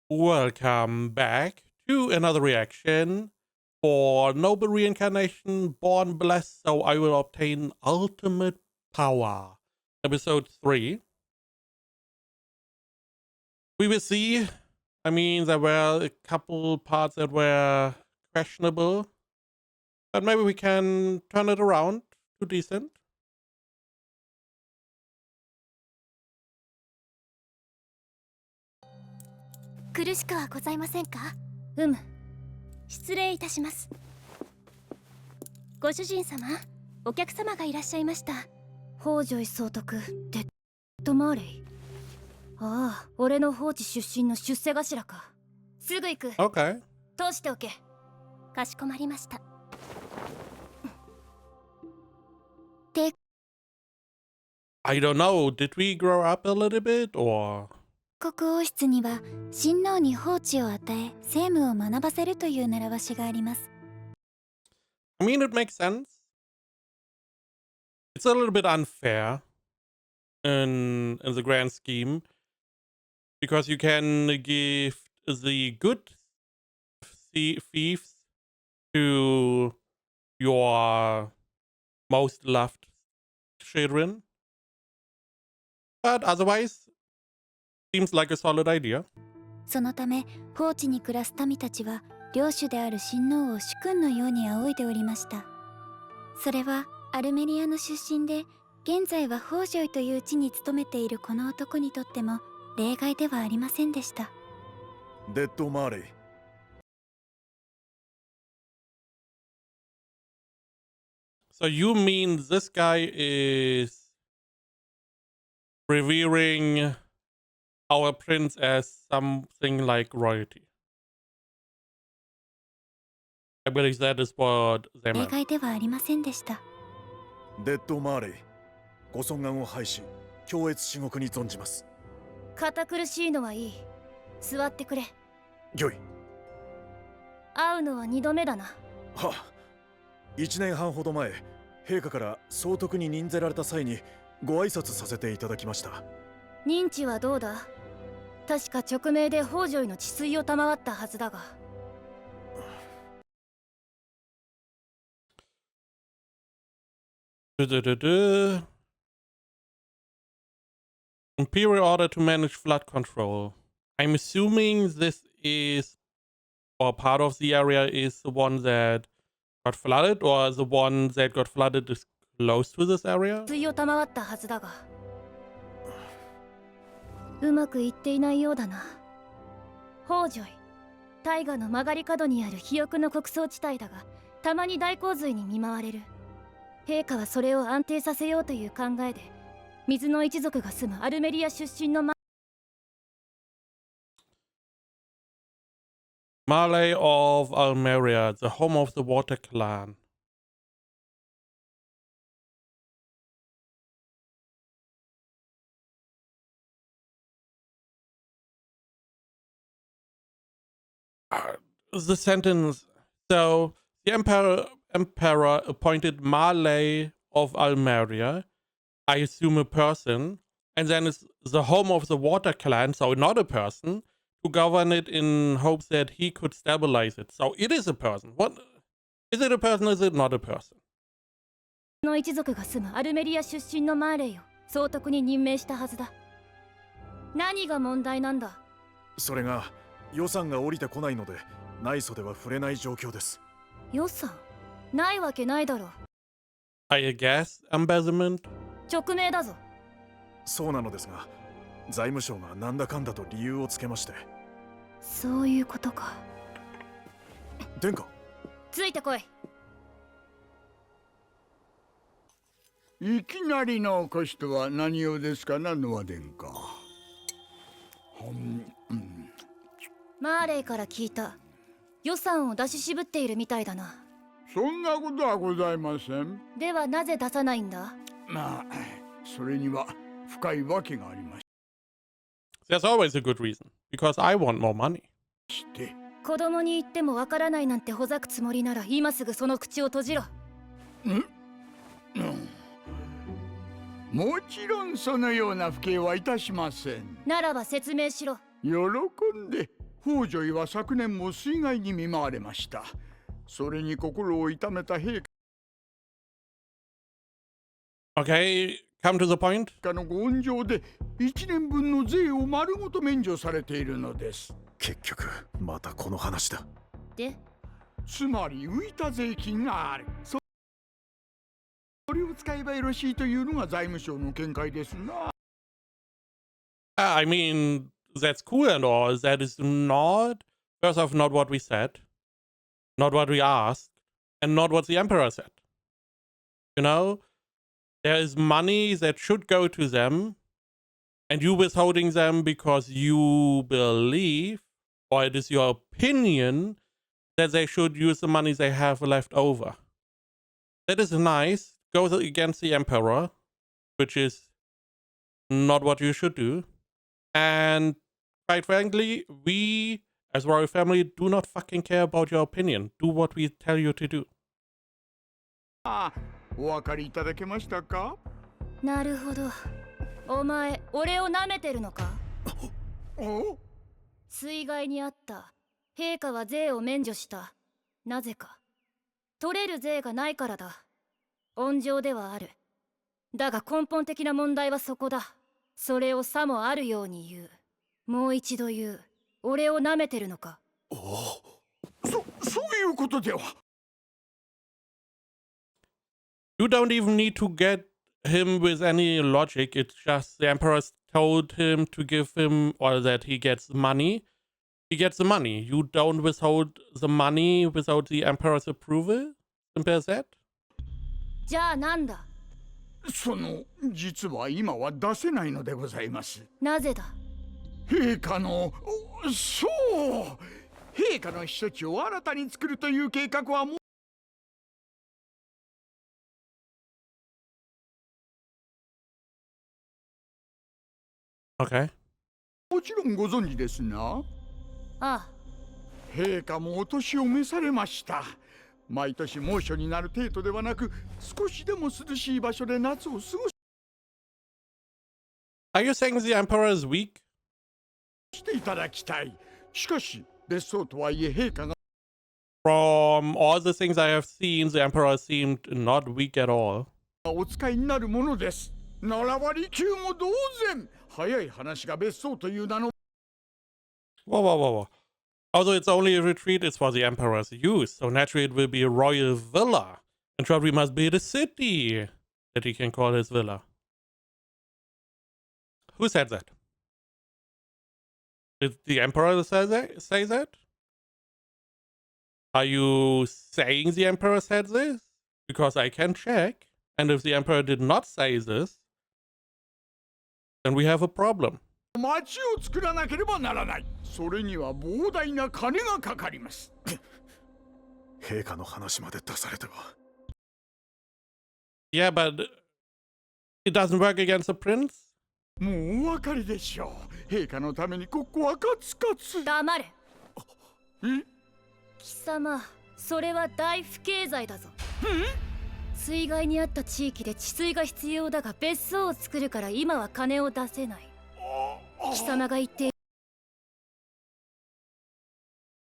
Welcome back to another reaction for Noble Reincarnation, Born Blessed, so I will obtain ultimate power. Episode 3. We will see. I mean, there were a couple parts that were questionable, but maybe we can turn it around to decent. Okay. I don't know, did we grow up a little bit, or? 国王室には親王に法治を与え政務を学ばせるという習わしがあります。 I mean, it makes sense. It's a little bit unfair in the grand scheme, because you can give the good thieves to your most loved children, but otherwise seems like a solid idea. そのため法治に暮らす民たちは領主である親王を主君のように仰いでおりました。それはアルメリアの出身で現在はホージョイという地に勤めているこの男にとっても例外ではありませんでした。デッド・マーレイ。So you mean this guy is revering our prince as something like royalty? I believe that is what they 例 meant. 外ではありませんでした。デッド・マーレイ。ご尊厳を拝し、恐悦至極に存じます。堅苦しいのはいい。座ってくれ。御意。会うのは2度目だな。は1年半ほど前、陛下から総督に任ぜられた際にご挨拶させていただきました。認知はどうだ？確か勅命で北条の治水を賜ったはずだが。Imperial order to manage flood control. I'm assuming this is, or part of the area is the one that got flooded, or the one that got flooded is close to this area? 治水を賜ったはずだが。うまくいっていないようだな。北条、大河の曲がり角にある肥沃の穀倉地帯だが、たまに大洪水に見舞われる。陛下はそれを安定させようという考えで、水の一族が住むアルメリア出身のMalay of Almeria, the home of the Water Clan. The sentence. So the emperor appointed Malay of Almeria, I assume a person, and then it's the home of the Water Clan, so not a person, to govern it in hopes that he could stabilize it. So it is a person. What is it? A person? Is it not a person? の一族が住むアルメリア出身のマーレイを総督に任命したはずだ。何が問題なんだ？それが予算が降りてこないので内訴では触れない状況です。予算？ないわけないだろう。I guess embezzlement. 勅命だぞ。そうなのですが、財務省がなんだかんだと理由をつけまして。そういうことか。殿下。ついてこい。いきなりのお越しとは何用ですかな、ノア殿下。マーレイから聞いた。予算を出し渋っているみたいだな。そんなことはございません。ではなぜ出さないんだ？まあ、それには深いわけがありまし There's always a good reason. Because I want more money. て。子供に言ってもわからないなんてほざくつもりなら今すぐその口を閉じろ。もちろんそのような不敬はいたしません。ならば説明しろ。喜んで北条は昨年も水害に見舞われました。それに心を痛めた陛 Okay, come to the point. 下のご恩情で1年分の税を丸ごと免除されているのです。結局またこの話だ。で、つまり浮いた税金がある。それを使えばよろしいというのが財務省の見解ですな。I mean, that's cool and all. That is not, first off, not what we said, not what we asked, and not what the emperor said. You know, there is money that should go to them, and you withholding them because you believe, or it is your opinion, that they should use the money they have left over. That is nice. Goes against the emperor, which is not what you should do. And quite frankly, we as royal family do not fucking care about your opinion. Do what we tell you to do. ああ、お分かりいただけましたか？なるほど。お前、俺を舐めてるのか？お？水害にあった。陛下は税を免除した。なぜか。取れる税がないからだ。温情ではある。だが根本的な問題はそこだ。それをさもあるように言う。もう一度言う。俺を舐めてるのか？そういうことでは。You don't even need to get him with any logic. It's just the emperor told him to give him, or that he gets the money. He gets the money. You don't withhold the money without the emperor's approval. Simple as that. じゃあなんだ？実は今は出せないのでございます。なぜだ？陛下の、そう、陛下の避暑地を新たに作るという計画はもう Okay. もちろんご存知ですな。ああ。陛下もお年を召されました。毎年猛暑になる程度ではなく、少しでも涼しい場所で夏を過ご Are you saying the emperor is weak? していただきたい。しかし、別荘とはいえ陛下が From all the things I have seen, the emperor seemed not weak at all. お使いになるものです。ならば利休も同然。早い話が別荘という名の Whoa, whoa, whoa, whoa. Although it's only a retreat, it's for the emperor's use, so naturally it will be a royal villa. And probably must be the city that he can call his villa. Who said that? Did the emperor say that? Are you saying the emperor said this? Because I can check, and if the emperor did not say this, then we have a problem. 町を作らなければならない。それには膨大な金がかかります。陛下の話まで出されては。Yeah, but it doesn't work against the prince? もうお分かりでしょう。陛下のためにここはカツカツ。黙れ。え？貴様、それは大不経済だぞ。水害にあった地域で治水が必要だが別荘を作るから今は金を出せない。貴様が言っている。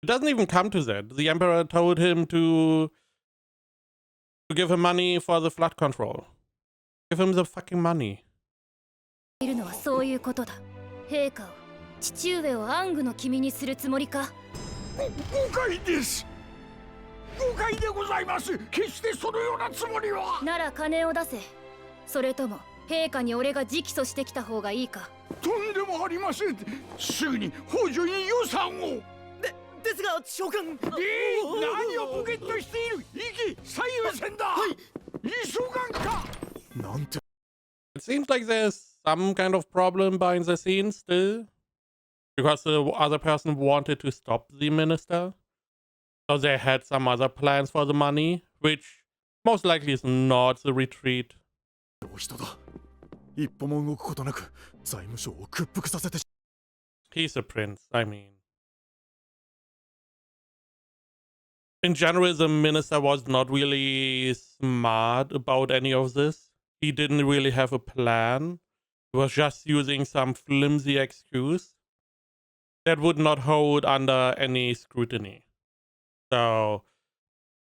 It doesn't even come to that. The emperor told him to give him money for the flood control. Give him the fucking money. いるのはそういうことだ。陛下を、父上を暗愚の君にするつもりか？誤解です。誤解でございます。決してそのようなつもりは。なら金を出せ。それとも陛下に俺が直訴してきた方がいいか？とんでもありません。すぐに北条に予算を。ですが召喚。何をポケットしている。行き最優先だ。はい。急がんか。なんて。It seems like there's some kind of problem behind the scenes still. Because the other person wanted to stop the minister. So they had some other plans for the money, which most likely is not the retreat. 人だ。一歩も動くことなく財務省を屈服させて。He's a prince, I mean. In general, the minister was not really smart about any of this. He didn't really have a plan. He was just using some flimsy excuse. that would not hold under any scrutiny. So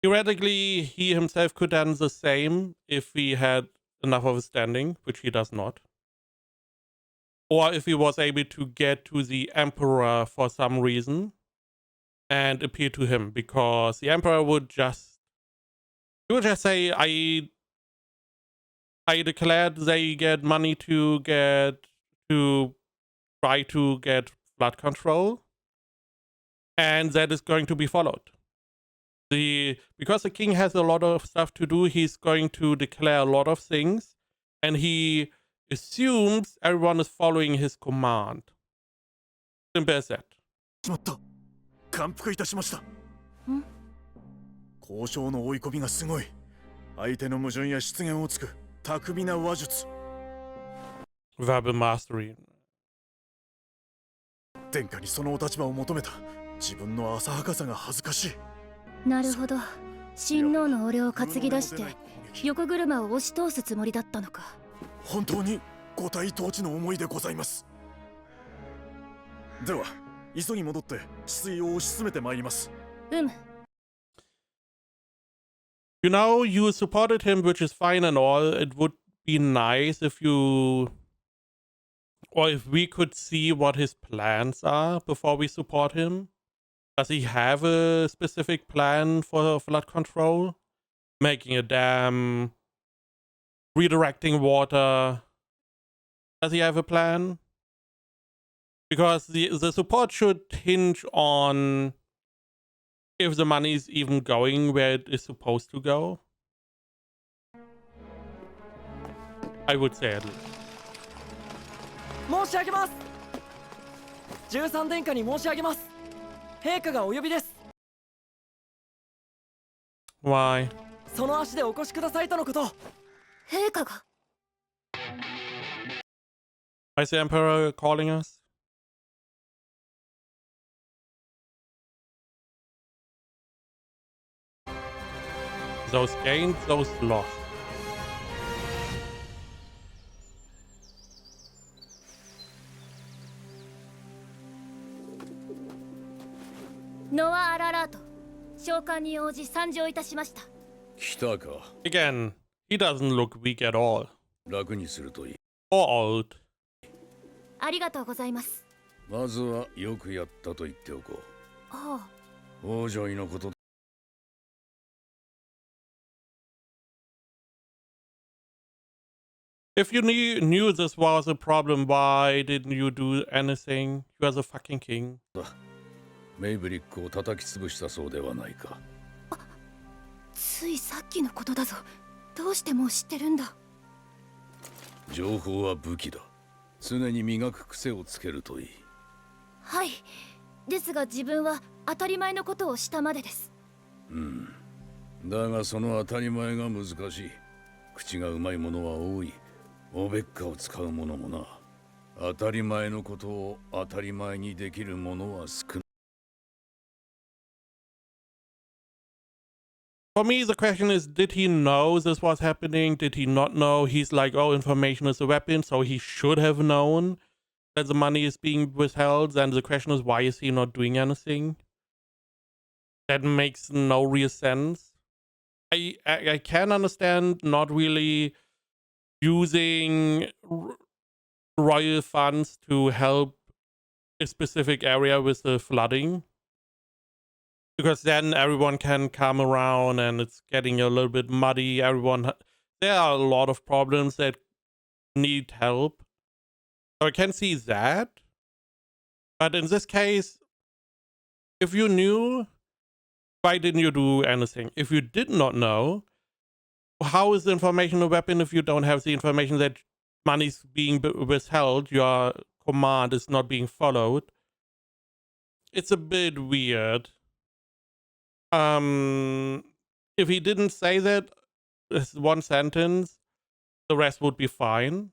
theoretically, he himself could done the same if he had enough of a standing, which he does not. Or if he was able to get to the emperor for some reason and appeal to him, because the emperor would just say, I declared they get money to try to get flood control, and that is going to be followed. Because the king has a lot of stuff to do, he's going to declare a lot of things, and he assumes everyone is following his command. Simple as that. しまった。感服いたしました。交渉の追い込みがすごい。相手の矛盾や失言をつく巧みな話術。Verbal mastery. 殿下にそのお立場を求めた。自分の浅はかさが恥ずかしい。なるほど。親王の俺を担ぎ出して横車を押し通すつもりだったのか。本当に五体統治の思いでございます。では急ぎ戻って止水を推し進めてまいります。You know, you supported him, which is fine and all. It would be nice if you, or if we could see what his plans are before we support him. Does he have a specific plan for flood control? Making a dam, redirecting water. Does he have a plan? Because the support should hinge on if the money is even going where it is supposed to go. I would say at least. 申し上げます。13殿下に申し上げます。陛下がお呼びです。 Why? その足でお越しくださいとのこと。陛下が。Why is the Emperor calling us? Those gained, those lost. Noah アララート、召喚に応じ参上いたしました。来たか。Again, he doesn't look weak at all. 楽にするといい。Or old. ありがとうございます。まずはよくやったと言っておこう。ああ。王女のこと。If you knew this was a problem, why didn't you do anything? You are the fucking king. メイブリックを叩き潰したそうではないか。ついさっきのことだぞ。どうしてもう知ってるんだ。情報は武器だ。常に磨く癖をつけるといい。はい。ですが自分は当たり前のことをしたまでです。だがその当たり前が難しい。口がうまいものは多い。おべっかを使うものもな。当たり前のことを当たり前にできるものは少ない。For me, the question is, did he know this was happening? Did he not know? He's like, oh, information is a weapon, so he should have known that the money is being withheld. Then the question is, why is he not doing anything? That makes no real sense. I can understand not really using royal funds to help a specific area with the flooding. Because then everyone can come around and it's getting a little bit muddy. There are a lot of problems that need help. So I can see that. But in this case, if you knew, why didn't you do anything? If you did not know, how is the information a weapon if you don't have the information that money is being withheld, your command is not being followed? It's a bit weird. If he didn't say that, this one sentence, the rest would be fine.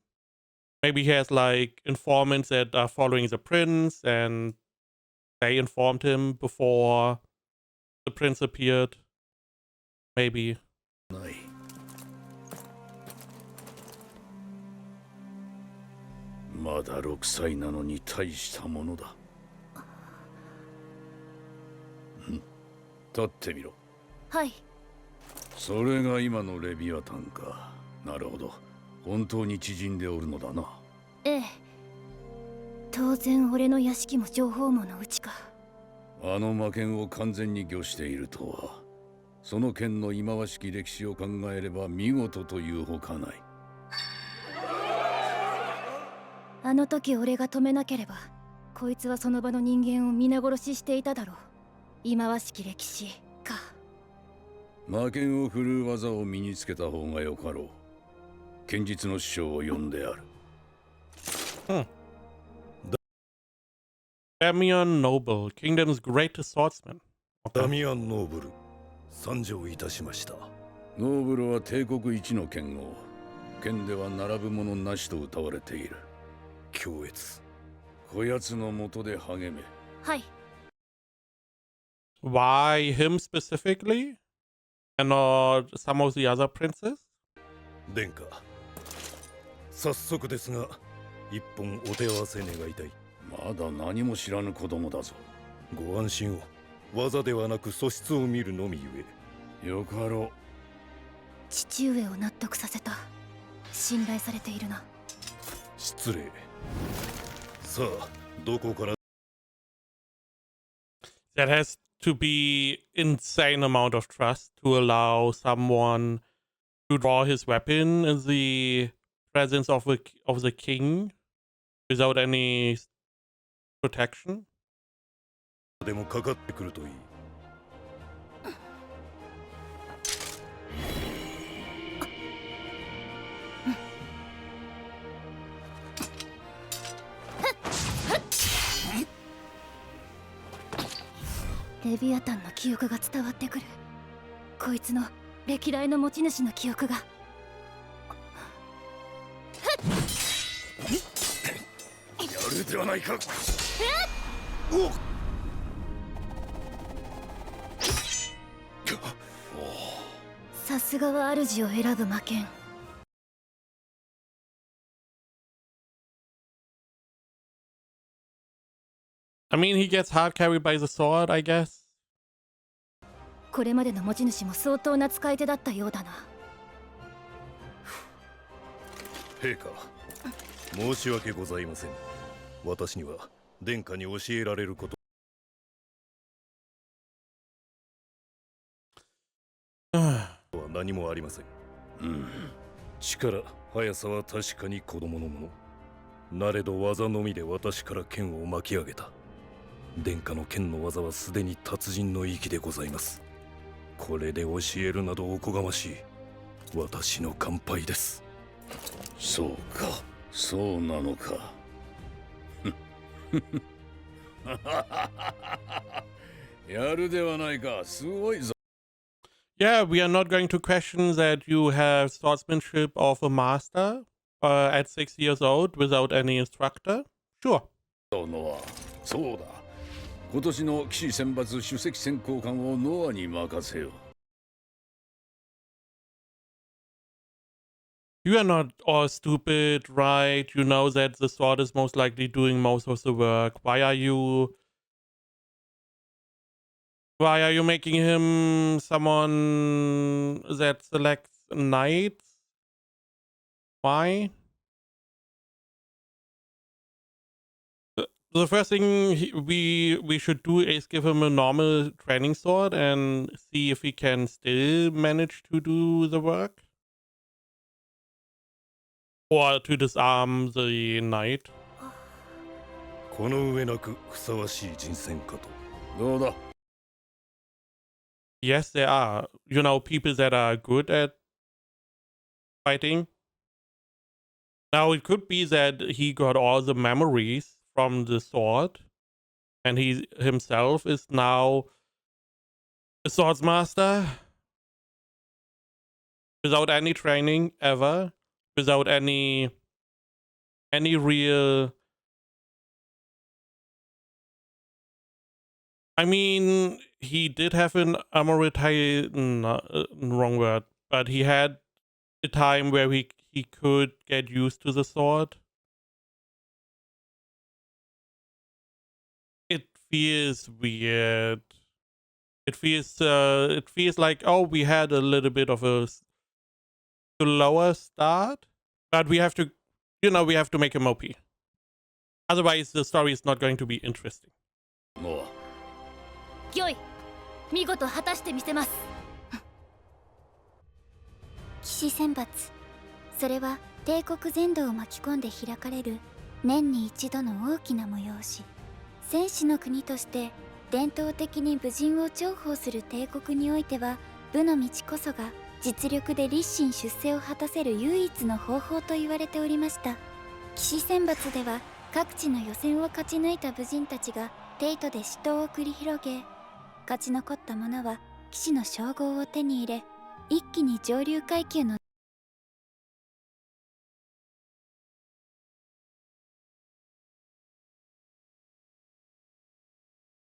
Maybe he has like informants that are following the prince and they informed him before the prince appeared. Maybe. まだ6歳なのに大したものだ。立ってみろ。はい。それが今のレビアタンか。なるほど。本当に縮んでおるのだな。ええ。当然俺の屋敷も情報網のうちか。あの魔剣を完全に御しているとは。その剣の忌まわしき歴史を考えれば見事というほかない。あの時俺が止めなければ、こいつはその場の人間を皆殺ししていただろう。忌まわしき歴史か。魔剣を振るう技を身につけた方がよかろう。剣術の師匠を呼んである。Damian Noble, Kingdom's greatest swordsman. ダミアン・ノーブル参上いたしました。ノーブルは帝国一の剣豪。剣では並ぶものなしと謳われている。強越。こやつの下で励め。はい。 Why him specifically? And not some of the other princes? 殿下、早速ですが一本お手合わせ願いたい。まだ何も知らぬ子供だぞ。ご安心を。技ではなく素質を見るのみゆよかろう。父上を納得させた。信頼されているな。え。失礼。さあ、どこから。 That has to be insane amount of trust to allow someone to draw his weapon in the presence of the king without any protection. でもかかってくるといい。レビアタンの記憶が伝わってくる。こいつの歴代の持ち主の記憶が。やるではないか。おっ。さすがは主を選ぶ魔剣。I mean, he gets hard carried by the sword, I guess. これまでの持ち主も相当な使い手だったようだな。陛下、申し訳ございません。私には殿下に教えられることは何もありません。力、速さは確かに子供のもの。なれど技のみで私から剣を巻き上げた。殿下の剣の技はすでに達人の域でございます。これで教えるなどおこがましい。私の乾杯です。そうか、そうなのか。やるではないか、すごいぞ。Yeah, we are not going to question that you have swordsmanship of a master at 6 years old without any instructor. Sure. そうだ。今年の騎士選抜首席選考官をノアに任せよ。You are not all stupid, right? You know that the sword is most likely doing most of the work. Why are you making him someone that selects knights? Why? The first thing we should do is give him a normal training sword and see if he can still manage to do the work. Or to disarm the knight. この上なくふさわしい人選かと。どうだ。 Yes, there are. You know, people that are good at fighting. Now, it could be that he got all the memories from the sword, and he himself is now a swordsmaster without any training ever, without any real. I mean, he did have an wrong word, but he had a time where he could get used to the sword. It feels weird. It feels like, oh, we had a little bit of a slower start, but we have to, we have to make him OP. Otherwise, the story is not going to be interesting. も御意見事果たしてみせます。騎士選抜、それは帝国全土を巻き込んで開かれる年に一度の大きな催し。戦士の国として伝統的に武人を重宝する帝国においては、武の道こそが実力で立身出世を果たせる唯一の方法と言われておりました。騎士選抜では各地の予選を勝ち抜いた武人たちが帝都で死闘を繰り広げ、勝ち残った者は騎士の称号を手に入れ、一気に上流階級の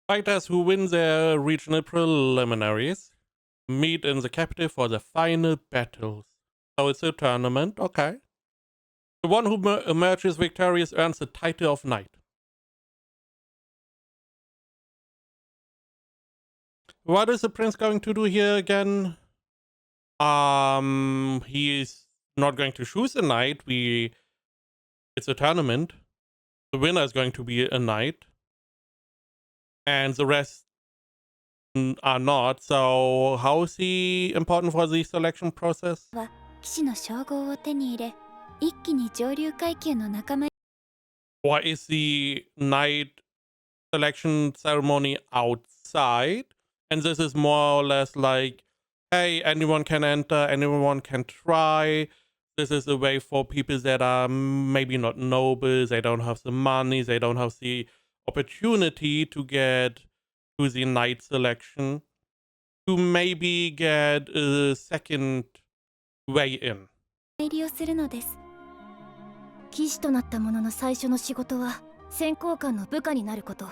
Fighters who win their regional preliminaries meet in the capital for the final battles. So it's a tournament, okay. The one who emerges victorious earns the title of knight. What is the prince going to do here again? He is not going to choose a knight. It's a tournament. The winner is going to be a knight. And the rest are not. So how is he important for the selection process? は騎士の称号を手に入れ、一気に上流階級の仲間。 Or is the knight selection ceremony outside? And this is more or less like, hey, anyone can enter, anyone can try. This is a way for people that are maybe not nobles, they don't have the money, they don't have the opportunity to get to the knight selection, to maybe get a second way in. 入りをするのです。騎士となった者の最初の仕事は戦功官の部下になること。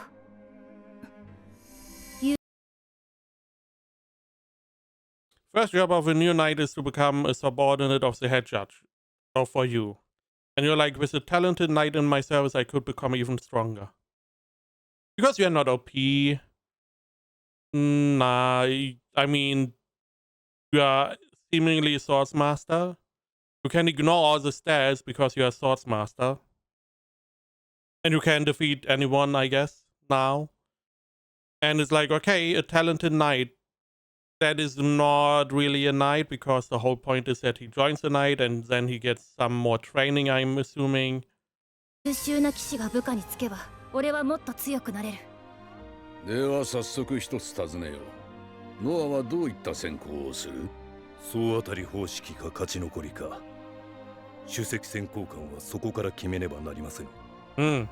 First job of a new knight is to become a subordinate of the head judge. So for you. And you're like, with a talented knight in my service, I could become even stronger. Because you're not OP. Nah, I mean, you are seemingly a swords master. You can ignore all the stats because you're a swords master. And you can defeat anyone, I guess, now. And it's like, okay, a talented knight. That is not really a knight because the whole point is that he joins the knight and then he gets some more training, I'm assuming. 優秀な騎士が部下につけば、俺はもっと強くなれる。では早速一つ尋ねよう。ノアはどういった選考をする？総当たり方式か勝ち残りか。首席選考官はそこから決めねばなりません。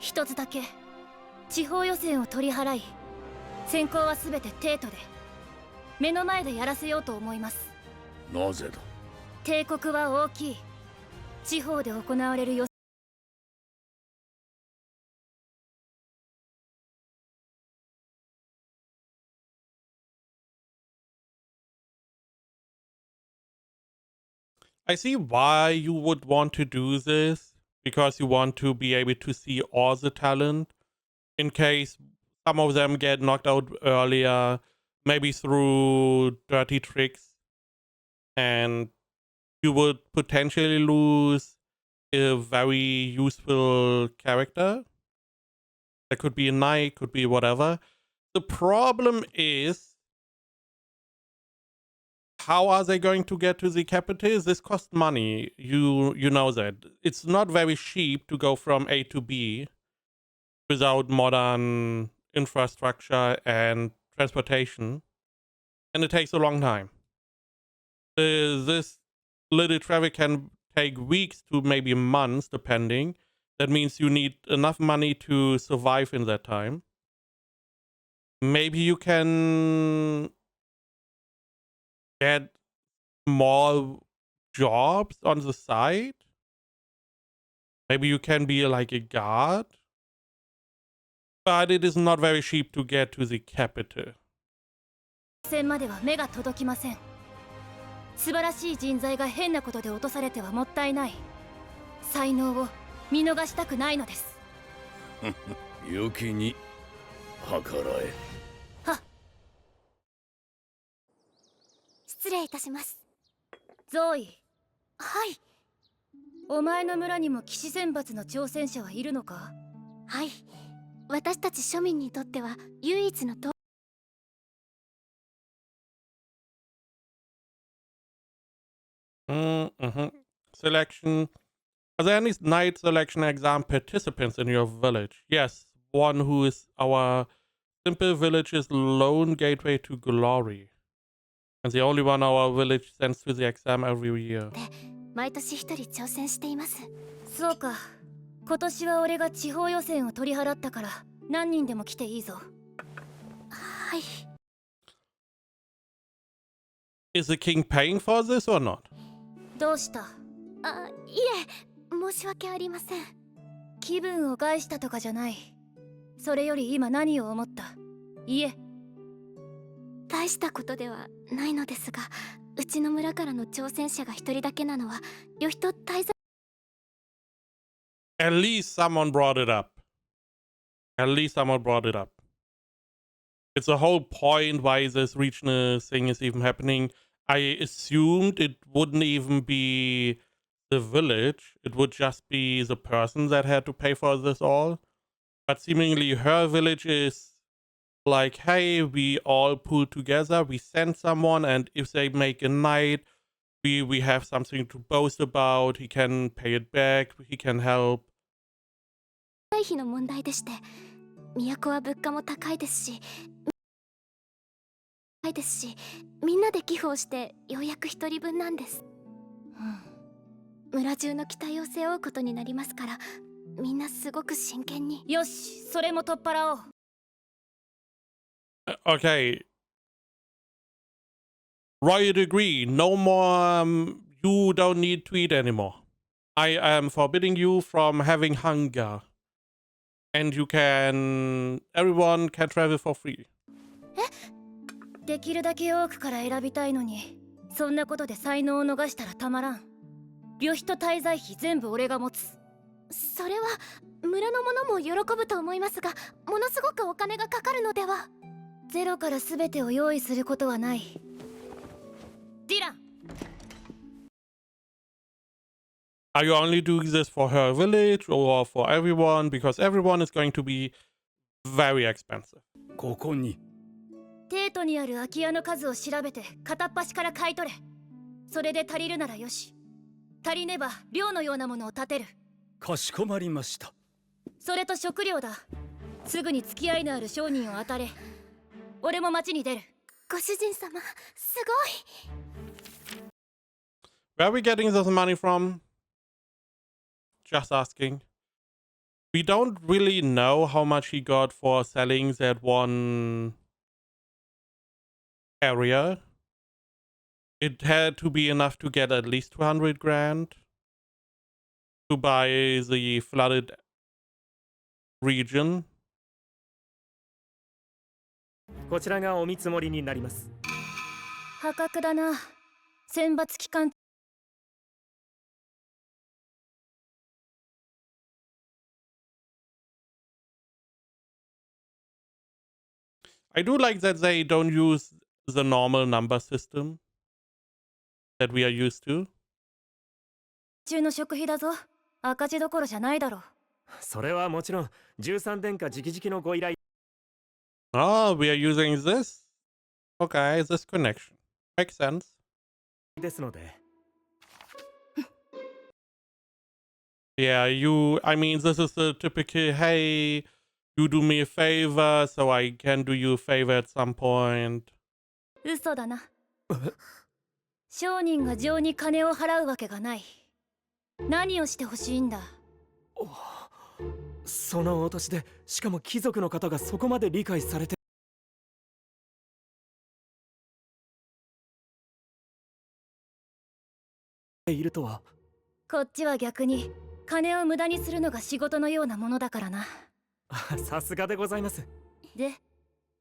一つだけ地方予選を取り払い、選考はすべて帝都で目の前でやらせようと思います。なぜだ？帝国は大きい。地方で行われる予選 I see why you would want to do this, because you want to be able to see all the talent in case some of them get knocked out earlier, maybe through dirty tricks, and you would potentially lose a very useful character. That could be a knight, could be whatever. The problem is, how are they going to get to the capital? This costs money. You know that. It's not very cheap to go from A to B without modern infrastructure and transportation. And it takes a long time. This little traffic can take weeks to maybe months, depending. That means you need enough money to survive in that time. Maybe you can get more jobs on the side. Maybe you can be like a guard. But it is not very cheap to get to the capital. 戦までは目が届きません。素晴らしい人材が変なことで落とされてはもったいない。才能を見逃したくないのです。良きに計らえ。はっ。たします。ゾーイ、はい。お前の村にも騎士選抜の挑戦者はいるのか？はい。私たち庶民にとっては唯一のと。Mm-hmm. Selection. Are there any knight selection exam participants in your village? Yes, one who is our simple village's lone gateway to glory. And the only one our village sends to the exam every year. 毎年一人挑戦しています。そうか。今年は俺が地方予選を取り払ったから何人でも来ていいぞ。はい。Is the king paying for this or not? どうした？いえ、申し訳ありません。気分を害したとかじゃない。それより今何を思った？いえ。大したことではないのですが、うちの村からの挑戦者が一人だけなのは旅人滞在。 At least someone brought it up. At least someone brought it up. It's the whole point why this regional thing is even happening. I assumed it wouldn't even be the village. It would just be the person that had to pay for this all. But seemingly her village is like, hey, we all pull together, we send someone, and if they make a knight, we have something to boast about. He can pay it back, he can help. 費の問題でして、都は物価も高いですし、みんなで寄付をしてようやく一人分なんです。村中の期待を背負うことになりますから、みんなすごく真剣に。よし、それも取っ払おう。Okay. Royal degree. No more. You don't need to eat anymore. I am forbidding you from having hunger. And you can. Everyone can travel for free. できるだけ多くから選びたいのに、そんなことで才能を逃したらたまらん。旅費と滞在費全部俺が持つ。それは村の者も喜ぶと思いますが、ものすごくお金がかかるのでは。ゼロから全てを用意することはない。ディラン。 Are you only doing this for her village or for everyone? Because everyone is going to be very expensive. ここにテートにある空き家の数を調べて片っ端から買い取れ。それで足りるならよし。足りねば寮のようなものを建てる。かしこまりました。それと食料だ。すぐに付き合いのある商人を当たれ。俺も町に出る。ご主人様、すごい。 Where are we getting this money from? Just asking. We don't really know how much he got for selling that one area. It had to be enough to get at least 200 grand to buy the flooded region. こちらがお見積もりになります。破格だな。選抜期間。I do like that they don't use the normal number system that we are used to. 中の食費だぞ。赤字どころじゃないだろう。それはもちろん13殿下直々のご依頼 Oh, we are using this? Okay, this connection. Makes sense. ですので。Yeah, I mean, this is the typical, hey, you do me a favor, so I can do you a favor at some point. 嘘だな。商人が情に金を払うわけがない。何をしてほしいんだ。そのお年で、しかも貴族の方がそこまで理解されているとは。こっちは逆に金を無駄にするのが仕事のようなものだからな。さすがでございます。で、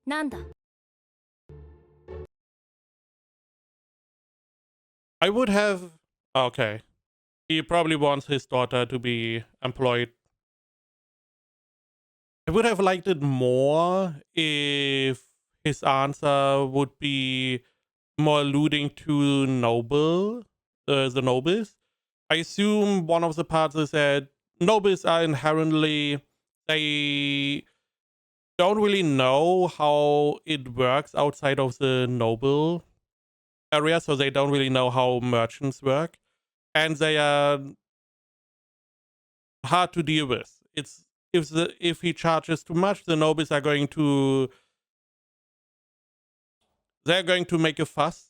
なんだ。I would have. Okay. He probably wants his daughter to be employed. I would have liked it more if his answer would be more alluding to the nobles. I assume one of the parts is that nobles are inherently, they don't really know how it works outside of the noble area, so they don't really know how merchants work, and they are hard to deal with. It's if he charges too much, the nobles are going to make a fuss.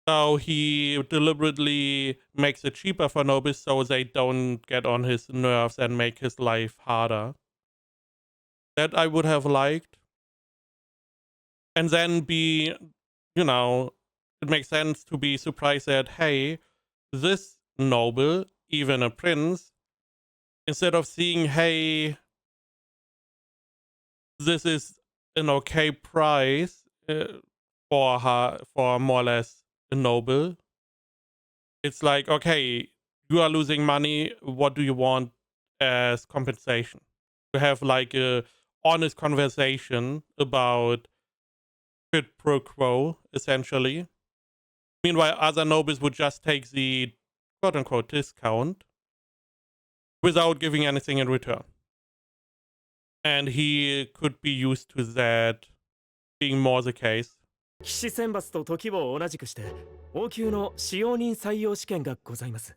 So he deliberately makes it cheaper for nobles so they don't get on his nerves and make his life harder. That I would have liked. And then be, it makes sense to be surprised that, hey, this noble, even a prince, instead of seeing, hey, this is an okay price for more or less a noble, it's like, okay, you are losing money. What do you want as compensation? To have like a honest conversation about quid pro quo, essentially. Meanwhile, other nobles would just take the quote unquote discount without giving anything in return. And he could be used to that being more the case. 騎士選抜と時を同じくして王宮の使用人採用試験がございます。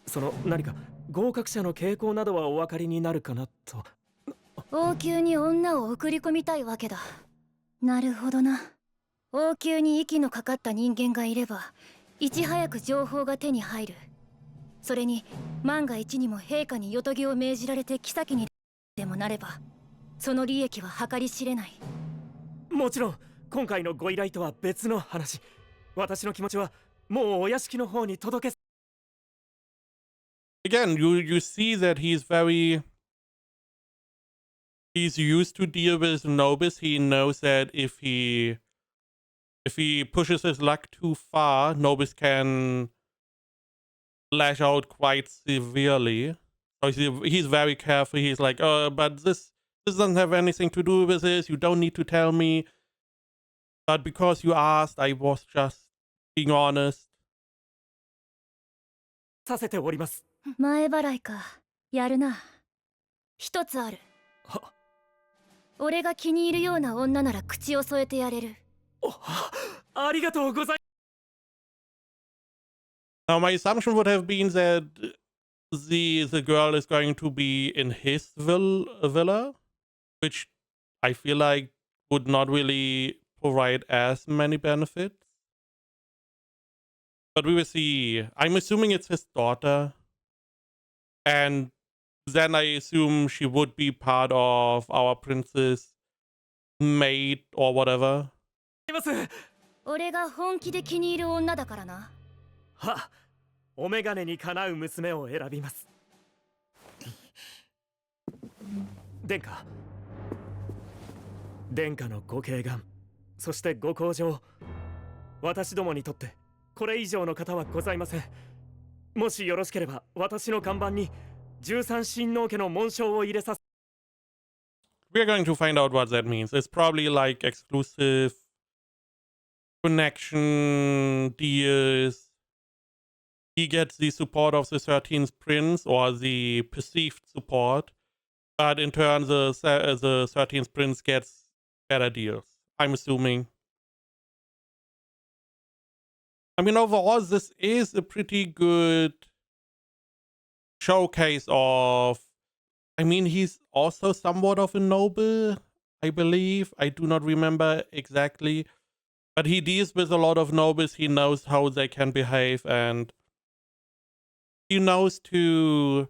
その何か合格者の傾向などはお分かりになるかなと。王宮に女を送り込みたいわけだ。なるほどな。王宮に息のかかった人間がいればいち早く情報が手に入る。それに万が一にも陛下に夜伽を命じられて妃にでもなればその利益は計り知れない。もちろん今回のご依頼とは別の話。私の気持ちはもうお屋敷の方に届け。Again, you see that he's used to deal with nobles. He knows that if he pushes his luck too far, nobles can lash out quite severely. So he's very careful. He's like, but this doesn't have anything to do with this. You don't need to tell me. But because you asked, I was just being honest. させております。前払いか。やるな。一つある。俺が気に入るような女なら口を添えてやれる。ありがとうござい。Now, my assumption would have been that the girl is going to be in his villa, which I feel like would not really provide as many benefits. But we will see. I'm assuming it's his daughter. And then I assume she would be part of our prince's maid or whatever. 俺が本気で気に入る女だからな。は、お眼鏡にかなう娘を選びます。殿下のご慶願、そしてご厚情、私どもにとってこれ以上の方はございません。もしよろしければ私の看板に13親王家の紋章を入れさせ。We're going to find out what that means. It's probably like exclusive connection deals. He gets the support of the 13th prince, or the perceived support, but in turn the 13th prince gets better deals, I'm assuming. I mean, overall, this is a pretty good showcase of, I mean, he's also somewhat of a noble, I believe. I do not remember exactly, but he deals with a lot of nobles. He knows how they can behave, and he knows to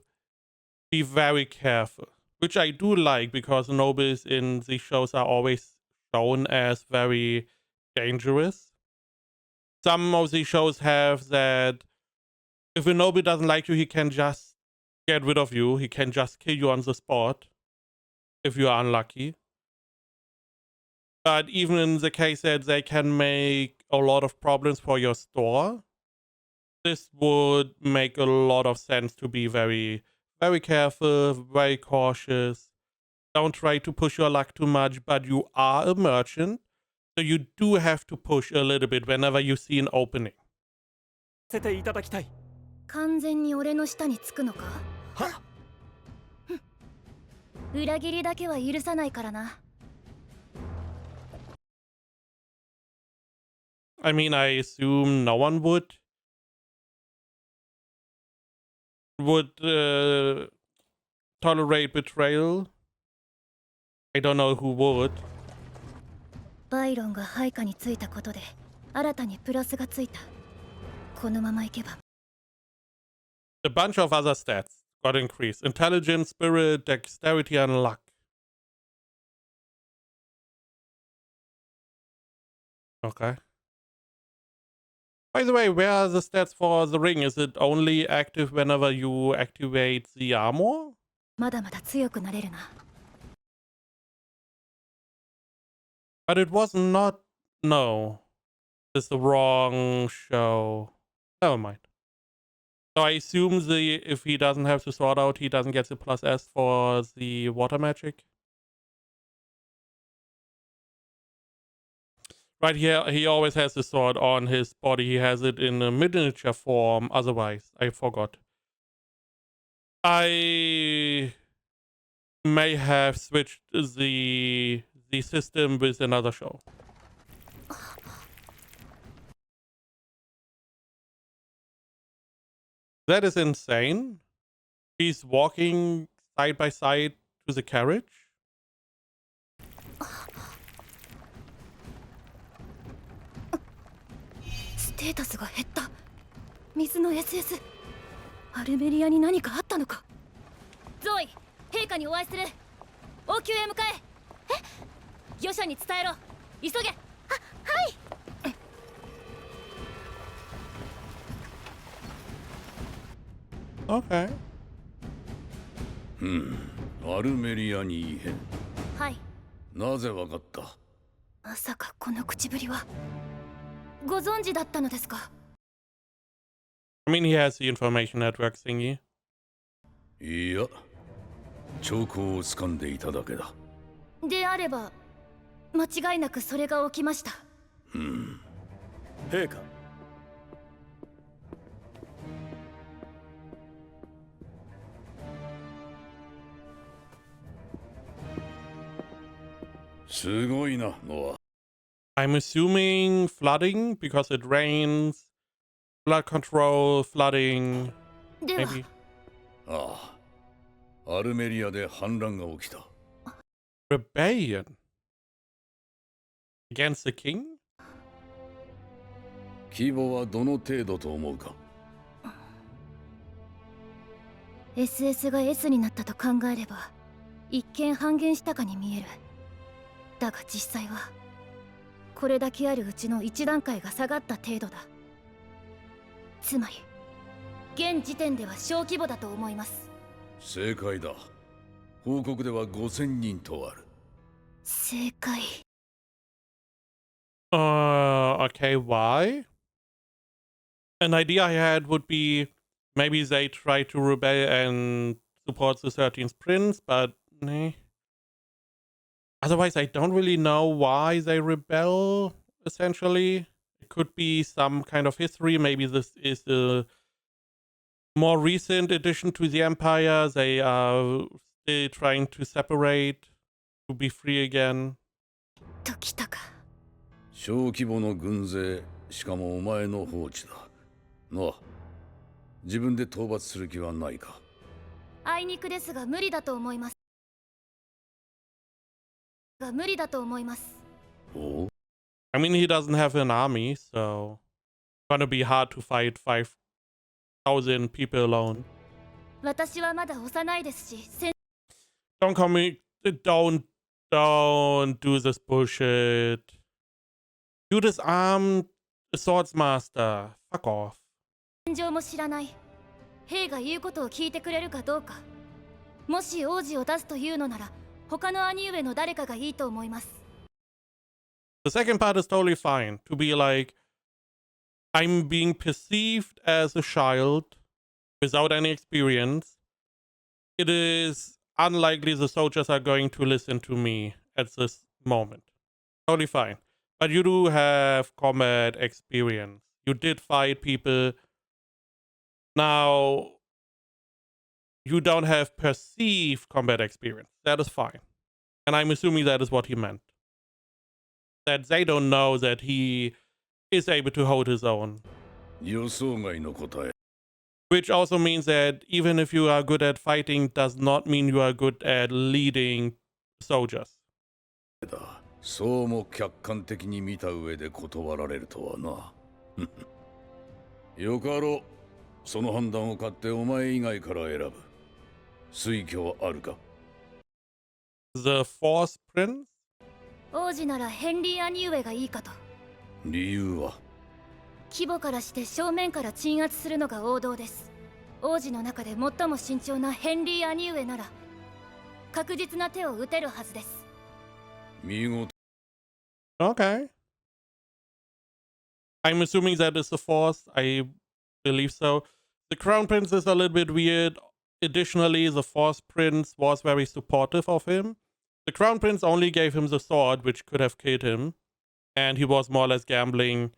be very careful, which I do like, because nobles in these shows are always shown as very dangerous. Some of these shows have that if a noble doesn't like you, he can just get rid of you. He can just kill you on the spot if you are unlucky. But even in the case that they can make a lot of problems for your store, this would make a lot of sense to be very, very careful, very cautious. Don't try to push your luck too much, but you are a merchant. So you do have to push a little bit whenever you see an opening. せていただきたい。完全に俺の下につくのか？は裏切りだけは許さないからな。I mean, I assume no one would tolerate betrayal. I don't know who would. バイロンが配下についたことで新たにプラスがついた。このままいけば。A bunch of other stats got increased. Intelligence, spirit, dexterity, and luck. Okay. By the way, where are the stats for the ring? Is it only active whenever you activate the armor? まだまだ強くなれるな。But it was not. No. It's the wrong show. Never mind. So I assume if he doesn't have the sword out, he doesn't get the plus S for the water magic. Right here, he always has the sword on his body. He has it in a miniature form. Otherwise, I forgot. I may have switched the system with another show. That is insane. He's walking side by side to the carriage. ステータスが減った。水の SS。アルメリアに何かあったのか。ゾイ、陛下にお会いする。王宮へ向かえ。え？御所に伝えろ。急げ。はい。Okay. アルメリアに異変。はい。なぜわかった？まさかこの口ぶりはご存知だったのですか？ I mean, he has the information network thingy. いや、兆候を掴んでいただけだ。であれば間違いなくそれが起きました。陛下。すごいな、ノア。I'm assuming flooding because it rains, flood control, flooding, では maybe. ああ、アルメリアで反乱が起きた。Rebellion against the king? 規模はどの程度と思うか？ SS が S になったと考えれば一見半減したかに見える。だが実際はこれだけあるうちの1段階が下がった程度だ。つまり現時点では小規模だと思います。正解だ。報告では5000人とある。正解。Okay, why? An idea I had would be maybe they try to rebel and support the 13th prince, but nah. Otherwise, I don't really know why they rebel, essentially. It could be some kind of history. Maybe this is a more recent addition to the Empire. They are still trying to separate, to be free again. ときたか。小規模の軍勢、しかもお前の放置だ。ノア、自分で討伐する気はないか？あいにくですが無理だと思います。無理だと思います。おう？ I mean, he doesn't have an army, so it's gonna be hard to fight 5,000 people alone. 私はまだ幼いですし、Don't call me. Don't do this bullshit. You disarmed a swords master. Fuck off. 戦場も知らない。兵が言うことを聞いてくれるかどうか。もし王子を出すというのなら、他の兄上の誰かがいいと思います。The second part is totally fine. To be like, I'm being perceived as a child without any experience. It is unlikely the soldiers are going to listen to me at this moment. Totally fine. But you do have combat experience. You did fight people. Now, you don't have perceived combat experience. That is fine. And I'm assuming that is what he meant. That they don't know that he is able to hold his own. 予想外の答え Which also means that even if you are good at fighting, does not mean you are good at leading soldiers. だ。そうも客観的に見た上で断られるとはな。よかろう。その判断を買ってお前以外から選ぶ。推挙はあるか The Force Prince? 王子ならヘンリー・兄上がいいかと。理由は規模からして正面から鎮圧するのが王道です。王子の中で最も慎重なヘンリー・兄上なら確実な手を打てるはずです。見事 Okay. I'm assuming that is the Force. I believe so. The Crown Prince is a little bit weird. Additionally, the Force Prince was very supportive of him. The Crown Prince only gave him the sword, which could have killed him. And he was more or less gambling.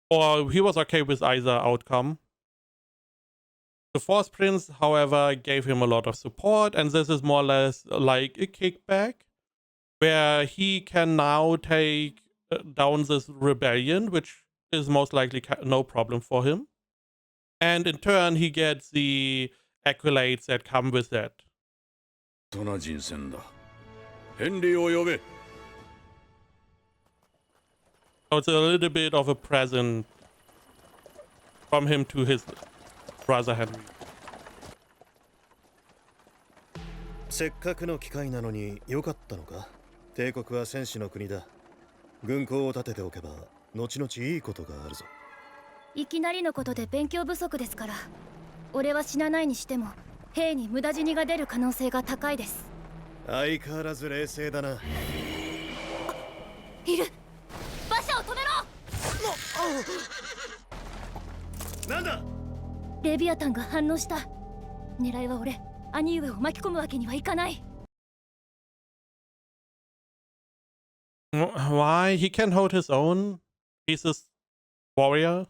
Or he was okay with either outcome. The Force Prince, however, gave him a lot of support. And this is more or less like a kickback, where he can now take down this rebellion, which is most likely no problem for him. And in turn, he gets the accolades that come with that. とな人選だ。ヘンリーを呼べ。 So it's a little bit of a present from him to his brother Henry. せっかくの機会なのに良かったのか。帝国は戦士の国だ。軍港を立てておけば後々いいことがあるぞ。いきなりのことで勉強不足ですから。俺は死なないにしても兵に無駄死にが出る可能性が高いです。相変わらず冷静だな。いる。馬車を止めろ。なんだ。レビアタンが反応した。狙いは俺、兄上を巻き込むわけにはいかない。Why? He can hold his own. He's a warrior.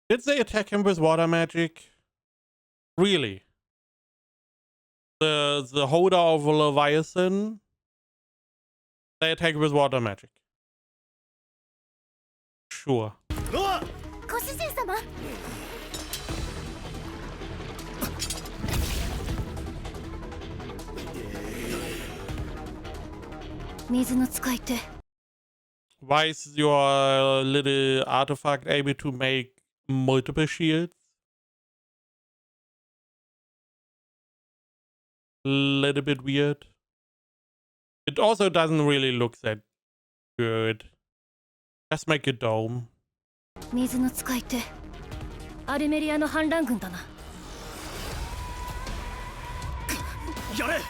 Did they attack him with water magic? Really? The holder of Leviathan? They attack with water magic. Sure. ご主人様。水の使い手。Why is your little artifact able to make multiple shields? Little bit weird. It also doesn't really look that good. Just make a dome. 水の使い手。アルメリアの反乱軍だな。やれ。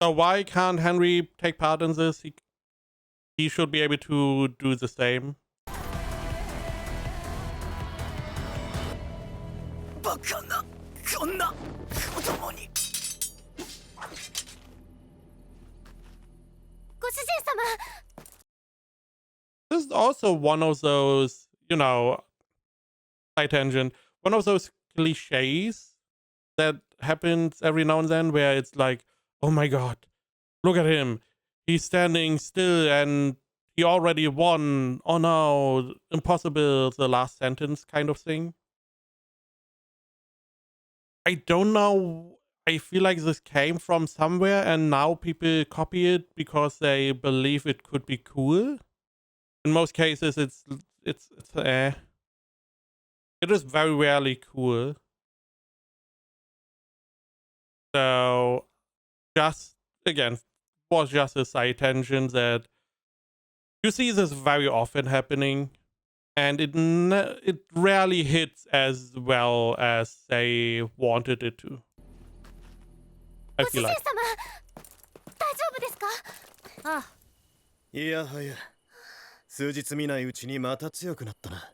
So why can't Henry take part in this? He should be able to do the same. バカなこんな子供に。ご主人様。 This is also one of those, you know, side tangent, one of those cliches that happens every now and then where it's like, oh my god, look at him. He's standing still and he already won. Oh no, impossible, the last sentence kind of thing. I don't know. I feel like this came from somewhere and now people copy it because they believe it could be cool. In most cases, it's it is very rarely cool. So, just again, was just a side tangent that You see this very often happening, and it rarely hits as well as they wanted it to. I ご主 feel 人 like. 様大丈夫ですか？ああ、いやはや数日見ないうちにまた強くなったな。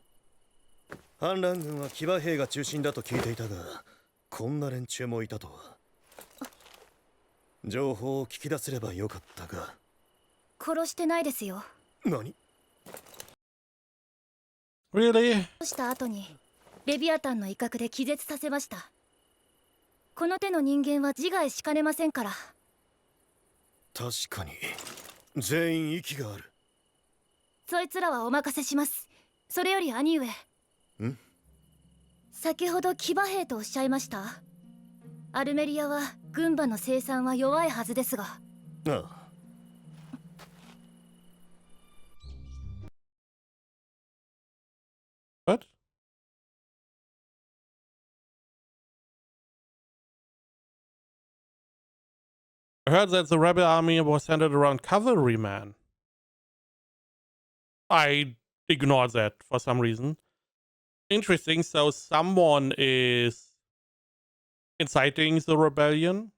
反乱軍は騎馬兵が中心だと聞いていたが、こんな連中もいたとは。情報を聞き出せればよかったが。殺してないですよ。何？ Really? 殺した後にレビアタンの威嚇で気絶させました。この手の人間は自害しかねませんから。確かに全員息がある。そいつらはお任せします。それより兄上。先ほど騎馬兵とおっしゃいました。アルメリアは軍馬の生産は弱いはずですが。ああ。What? I heard that the rebel army was centered around cavalrymen. I ignored that for some reason. Interesting, so someone is inciting the rebellion?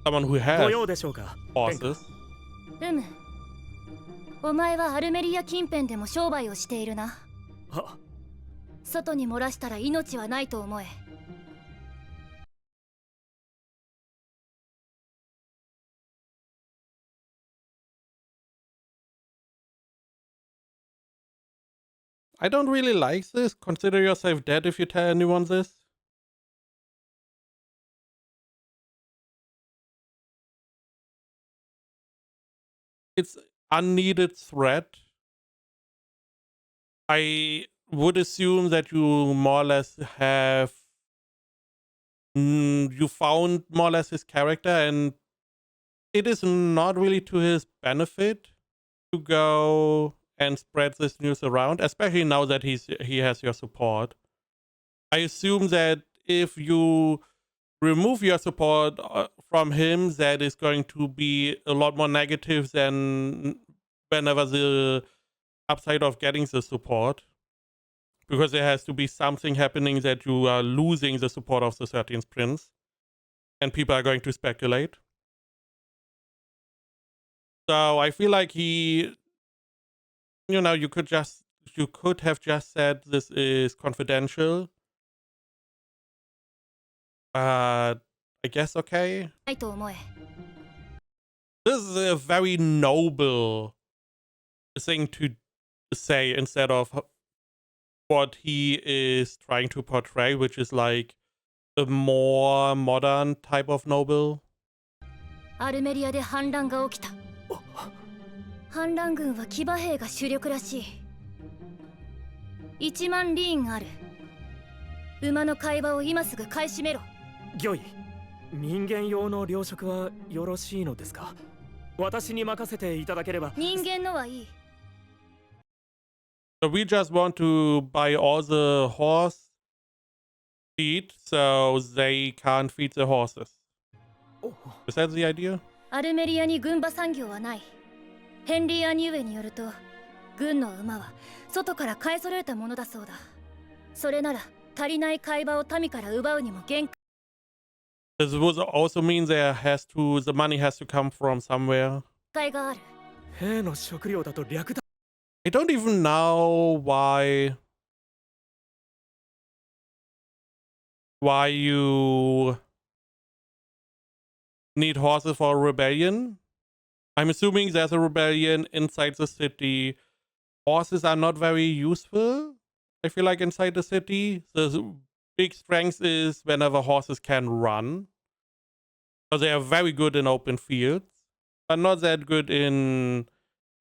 Someone who 御 has 用でしょうか。 horses. お前はアルメリア近辺でも商売をしているな。は、外に漏らしたら命はないと思え。I don't really like this. Consider yourself dead if you tell anyone this. It's unneeded threat. I would assume that you more or less have you found more or less his character, and it is not really to his benefit to go and spread this news around, especially now that he has your support. I assume that if you remove your support from him, that is going to be a lot more negative than whenever the upside of getting the support, because there has to be something happening that you are losing the support of the 13th Prince, and people are going to speculate. So I feel like he, you could have just said this is confidential, but I guess okay. ないと思え。 This is a very noble thing to say instead of what he is trying to portray, which is like a more modern type of noble. アルメリアで反乱が起きた。反乱軍は騎馬兵が主力らしい。1万リーンある。馬の会話を今すぐ買い占めろ。御意。人間用の糧食はよろしいのですか。私に任せていただければ。人間のはいい。So we just want to buy all the horse feed so they can't feed the horses. Is that the idea? アルメリアに軍馬産業はない。ヘンリー・アニュエによると、軍の馬は外から買い揃えたものだそうだ。それなら足りない買い場を民から奪うにも限界。This would also mean the money has to come from somewhere. がある。兵の食料だと略だ。I don't even know why you need horses for a rebellion. I'm assuming there's a rebellion inside the city. Horses are not very useful, I feel like, inside the city. The big strength is whenever horses can run. So they are very good in open fields, but not that good in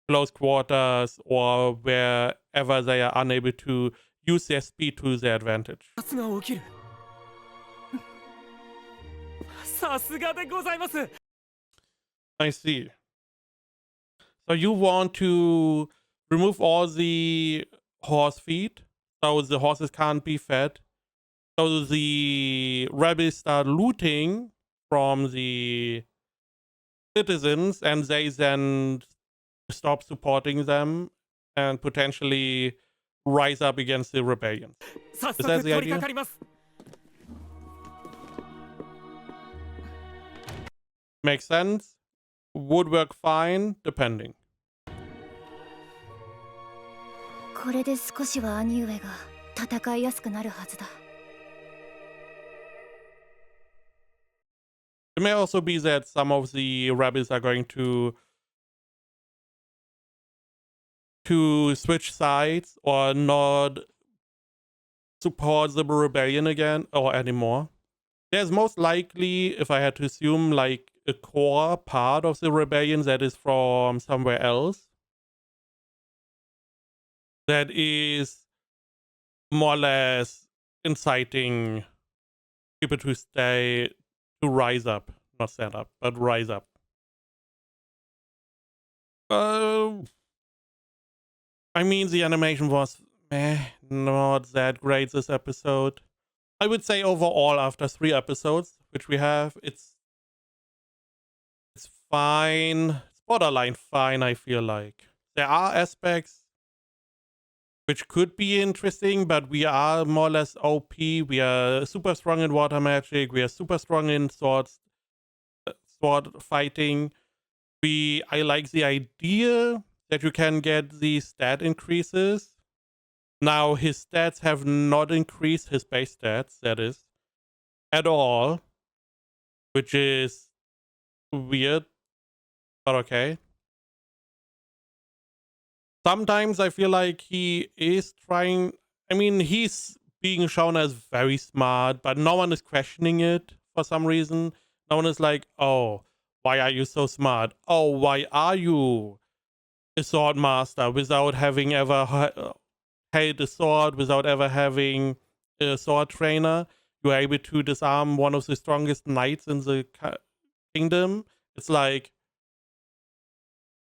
close quarters or wherever they are unable to use their speed to their advantage. 殺が起きる。さすがでございます。I see. So you want to remove all the horse feed, so the horses can't be fed. So the rebels start looting from the citizens, and they then stop supporting them and potentially rise up against the rebellion. 早 Is 速 that the 取り idea? 掛かります。 Makes sense. Would work fine, depending. これで少しは兄上が戦いやすくなるはずだ。 It may also be that some of the rebels are going to switch sides or not support the rebellion again or anymore. There's most likely, if I had to assume, like a core part of the rebellion that is from somewhere else. That is more or less inciting people to rise up. Not stand up, but rise up. I mean, the animation was not that great this episode. I would say overall, after 3 episodes, which we have, it's fine. It's borderline fine, I feel like. There are aspects which could be interesting, but we are more or less OP. We are super strong in water magic. We are super strong in sword fighting. I like the idea that you can get these stat increases. Now, his stats have not increased, his base stats, that is, at all, which is weird, but okay. Sometimes I feel like he is trying, I mean, he's being shown as very smart, but no one is questioning it for some reason. No one is like, oh, why are you so smart? Oh, why are you a sword master without having ever held a sword, without ever having a sword trainer? You are able to disarm one of the strongest knights in the kingdom. It's like,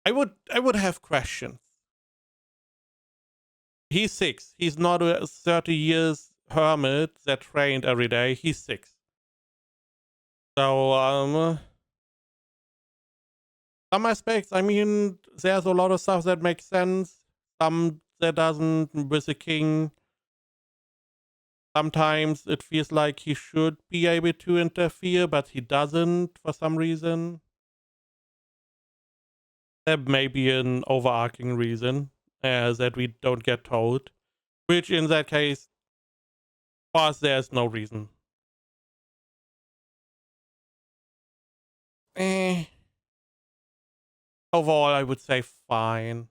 I would have questions. He's 6. He's not a 30 years hermit that trained every day. He's 6. So, some aspects, I mean, there's a lot of stuff that makes sense. Some that doesn't with the king. Sometimes it feels like he should be able to interfere, but he doesn't for some reason. There may be an overarching reason that we don't get told. Which in that case, for us, there's no reason. Overall, I would say fine.